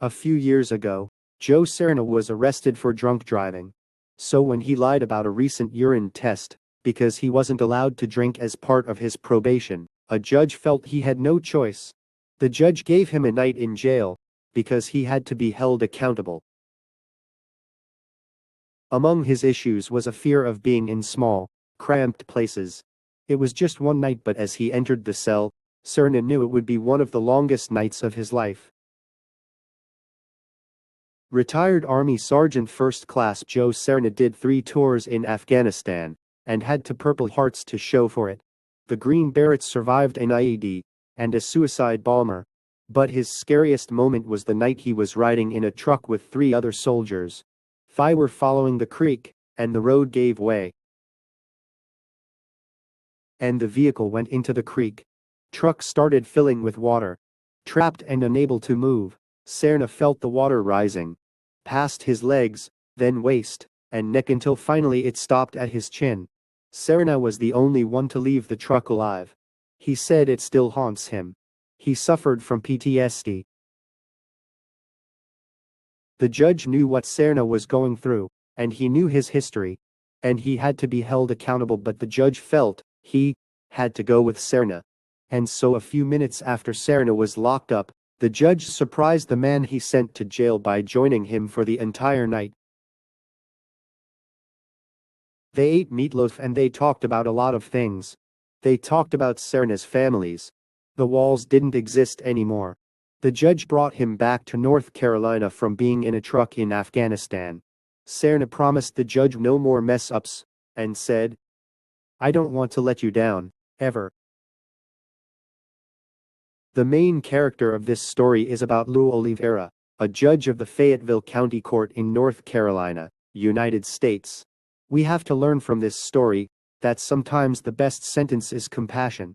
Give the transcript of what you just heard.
A few years ago, Joe Serna was arrested for drunk driving. So when he lied about a recent urine test, because he wasn't allowed to drink as part of his probation, a judge felt he had no choice. The judge gave him a night in jail, because he had to be held accountable. Among his issues was a fear of being in small, cramped places. It was just one night, but as he entered the cell, Serna knew it would be one of the longest nights of his life. Retired Army Sergeant First Class Joe Serna did 3 tours in Afghanistan, and had 2 Purple Hearts to show for it. The Green Berets survived an IED and a suicide bomber. But his scariest moment was the night he was riding in a truck with 3 other soldiers. 5 were following the creek, and the road gave way. And the vehicle went into the creek. Truck started filling with water. Trapped and unable to move, Serna felt the water rising past his legs, then waist, and neck until finally it stopped at his chin. Serna was the only one to leave the truck alive. He said it still haunts him. He suffered from PTSD. The judge knew what Serna was going through, and he knew his history. And he had to be held accountable, but the judge felt he had to go with Serna. And so a few minutes after Serna was locked up, the judge surprised the man he sent to jail by joining him for the entire night. They ate meatloaf and they talked about a lot of things. They talked about Serna's families. The walls didn't exist anymore. The judge brought him back to North Carolina from being in a truck in Afghanistan. Serna promised the judge no more mess-ups, and said, "I don't want to let you down, ever." The main character of this story is about Lou Olivera, a judge of the Fayetteville County Court in North Carolina, United States. We have to learn from this story that sometimes the best sentence is compassion.